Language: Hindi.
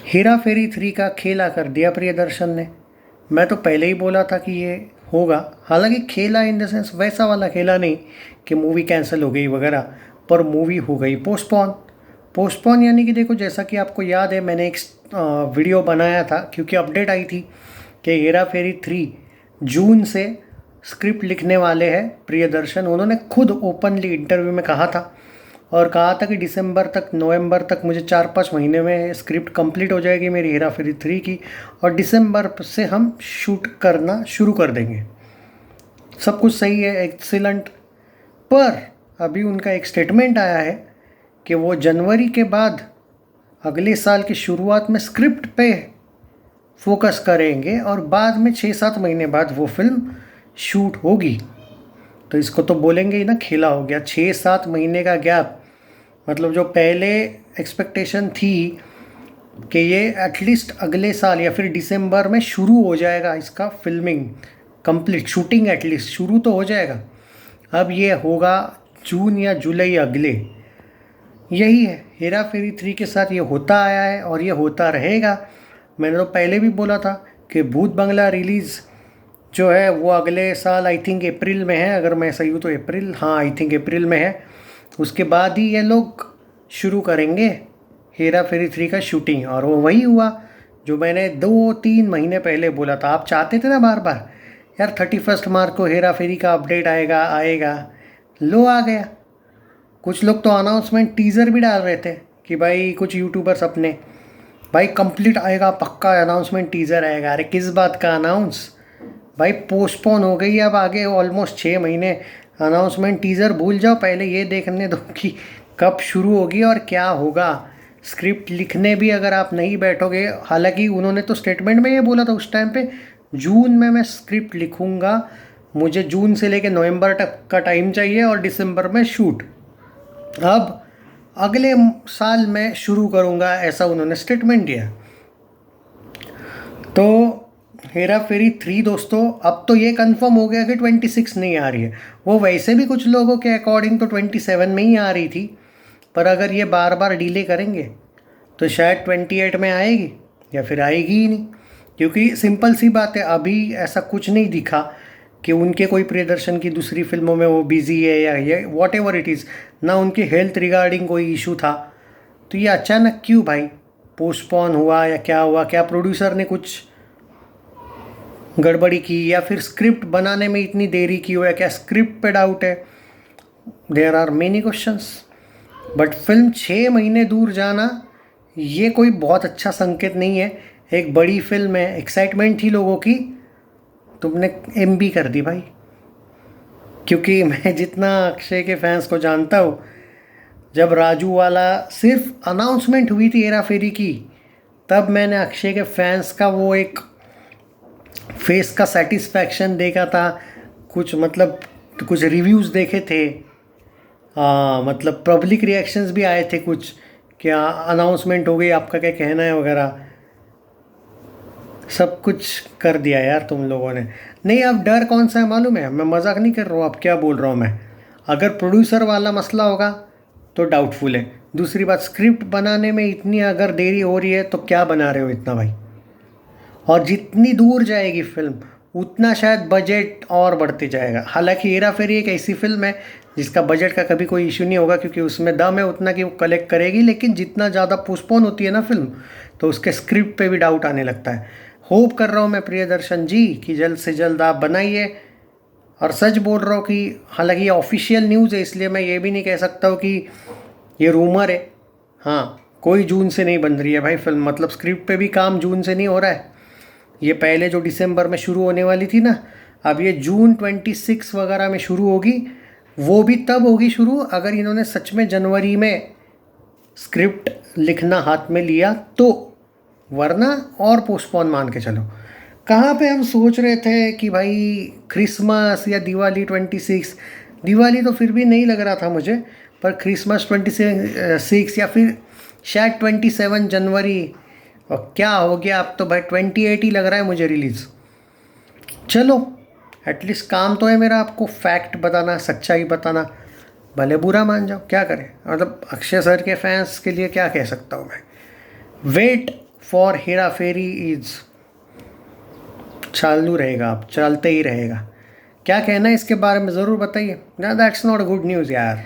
हेरा फेरी 3 का खेला कर दिया प्रियदर्शन ने। मैं तो पहले ही बोला था कि ये होगा। हालांकि खेला इन द सेंस वैसा वाला खेला नहीं कि मूवी कैंसिल हो गई वगैरह, पर मूवी हो गई पोस्टपोन। पोस्टपोन यानी कि देखो, जैसा कि आपको याद है, मैंने एक वीडियो बनाया था क्योंकि अपडेट आई थी कि हेरा फेरी 3 जून से स्क्रिप्ट लिखने वाले हैं प्रियदर्शन। उन्होंने खुद ओपनली इंटरव्यू में कहा था और कहा था कि दिसंबर तक, नवंबर तक मुझे 4-5 महीने में स्क्रिप्ट कंप्लीट हो जाएगी मेरी हेरा फेरी 3 की, और दिसंबर से हम शूट करना शुरू कर देंगे। सब कुछ सही है, एक्सीलेंट। पर अभी उनका एक स्टेटमेंट आया है कि वो जनवरी के बाद अगले साल की शुरुआत में स्क्रिप्ट पे फोकस करेंगे और बाद में 6-7 महीने बाद वो फिल्म शूट होगी। तो इसको तो बोलेंगे ही ना, खेला हो गया। 6-7 महीने का गैप, मतलब जो पहले एक्सपेक्टेशन थी कि ये एटलीस्ट अगले साल या फिर दिसंबर में शुरू हो जाएगा इसका फिल्मिंग कंप्लीट, शूटिंग एटलीस्ट शुरू तो हो जाएगा, अब ये होगा जून या जुलाई अगले। यही है हेरा फेरी 3 के साथ, ये होता आया है और ये होता रहेगा। मैंने तो पहले भी बोला था कि भूत बंगला रिलीज़ जो है वो अगले साल आई थिंक अप्रैल में है, अगर मैं सही हूँ तो अप्रैल, हाँ आई थिंक अप्रैल में है। उसके बाद ही ये लोग शुरू करेंगे हेरा फेरी 3 का शूटिंग, और वो वही हुआ जो मैंने 2-3 महीने पहले बोला था। आप चाहते थे ना बार बार यार 31 मार्च को हेरा फेरी का अपडेट आएगा आएगा, लो आ गया। कुछ लोग तो अनाउंसमेंट टीज़र भी डाल रहे थे कि भाई, कुछ यूट्यूबर्स अपने, भाई कंप्लीट आएगा पक्का, अनाउंसमेंट टीज़र आएगा। अरे किस बात का अनाउंस भाई, पोस्टपोन हो गई अब आगे ऑलमोस्ट 6 महीने। अनाउंसमेंट टीज़र भूल जाओ, पहले ये देखने दो कि कब शुरू होगी और क्या होगा। स्क्रिप्ट लिखने भी अगर आप नहीं बैठोगे, हालांकि उन्होंने तो स्टेटमेंट में ये बोला था उस टाइम पे, जून में मैं स्क्रिप्ट लिखूँगा, मुझे जून से लेकर नवंबर तक का टाइम चाहिए और दिसंबर में शूट। अब अगले साल मैं शुरू करूँगा, ऐसा उन्होंने स्टेटमेंट दिया। तो हेरा फेरी 3 दोस्तों, अब तो ये कंफर्म हो गया कि 26 नहीं आ रही है। वो वैसे भी कुछ लोगों के अकॉर्डिंग तो 27 में ही आ रही थी, पर अगर ये बार बार डिले करेंगे तो शायद 28 में आएगी या फिर आएगी ही नहीं। क्योंकि सिंपल सी बात है, अभी ऐसा कुछ नहीं दिखा कि उनके कोई प्रियदर्शन की दूसरी फिल्मों में वो बिज़ी है या ये वॉट एवर इट इज़, ना उनके हेल्थ रिगार्डिंग कोई इशू था। तो ये अचानक क्यों भाई पोस्टपोन हुआ, या क्या हुआ? क्या प्रोड्यूसर ने कुछ गड़बड़ी की, या फिर स्क्रिप्ट बनाने में इतनी देरी की हो, या क्या स्क्रिप्ट पे डाउट है? There are many questions. But film 6 महीने दूर जाना ये कोई बहुत अच्छा संकेत नहीं है। एक बड़ी फिल्म है, एक्साइटमेंट थी लोगों की, तुमने एमबी कर दी भाई। क्योंकि मैं जितना अक्षय के फैंस को जानता हूँ, जब राजू वाला सिर्फ अनाउंसमेंट हुई थी हेरा फेरी की, तब मैंने अक्षय के फैंस का वो एक फेस का सेटिस्फैक्शन देखा था। कुछ मतलब कुछ रिव्यूज़ देखे थे, मतलब पब्लिक रिएक्शंस भी आए थे कुछ, क्या अनाउंसमेंट हो गई, आपका क्या कहना है वगैरह। सब कुछ कर दिया यार तुम लोगों ने। नहीं, अब डर कौन सा है मालूम है? मैं मजाक नहीं कर रहा हूँ, अब क्या बोल रहा हूँ मैं। अगर प्रोड्यूसर वाला मसला होगा तो डाउटफुल है। दूसरी बात, स्क्रिप्ट बनाने में इतनी अगर देरी हो रही है तो क्या बना रहे हो इतना भाई? और जितनी दूर जाएगी फिल्म उतना शायद बजट और बढ़ते जाएगा। हालांकि हेरा फेरी एक ऐसी फिल्म है जिसका बजट का कभी कोई इशू नहीं होगा, क्योंकि उसमें दम है उतना कि वो कलेक्ट करेगी। लेकिन जितना ज़्यादा पोस्टपोन होती है ना फिल्म, तो उसके स्क्रिप्ट पे भी डाउट आने लगता है। होप कर रहा हूँ मैं प्रियदर्शन जी कि जल्द से जल्द आप बनाइए। और सच बोल रहा हूँ कि हालांकि ये ऑफिशियल न्यूज़ है, इसलिए मैं ये भी नहीं कह सकता हूँ कि ये रूमर है। हाँ, कोई जून से नहीं बन रही है भाई फिल्म, मतलब स्क्रिप्ट पे भी काम जून से नहीं हो रहा है। ये पहले जो दिसंबर में शुरू होने वाली थी ना, अब ये जून 26 वगैरह में शुरू होगी। वो भी तब होगी शुरू अगर इन्होंने सच में जनवरी में स्क्रिप्ट लिखना हाथ में लिया तो, वरना और पोस्टपोन मान के चलो। कहाँ पे हम सोच रहे थे कि भाई क्रिसमस या दिवाली 26, दिवाली तो फिर भी नहीं लग रहा था मुझे, पर क्रिसमस 26 या फिर शायद 27 जनवरी। और क्या हो गया, अब तो भाई 28 ही लग रहा है मुझे रिलीज़। चलो, एटलीस्ट काम तो है मेरा आपको फैक्ट बताना, सच्चाई बताना। भले बुरा मान जाओ, क्या करें, मतलब अक्षय सर के फैंस के लिए क्या कह सकता हूँ मैं। Wait for Hera Pheri is चालू रहेगा, अब चलते ही रहेगा। क्या कहना है इसके बारे में ज़रूर बताइए ना। दैट्स नॉट गुड न्यूज़ यार।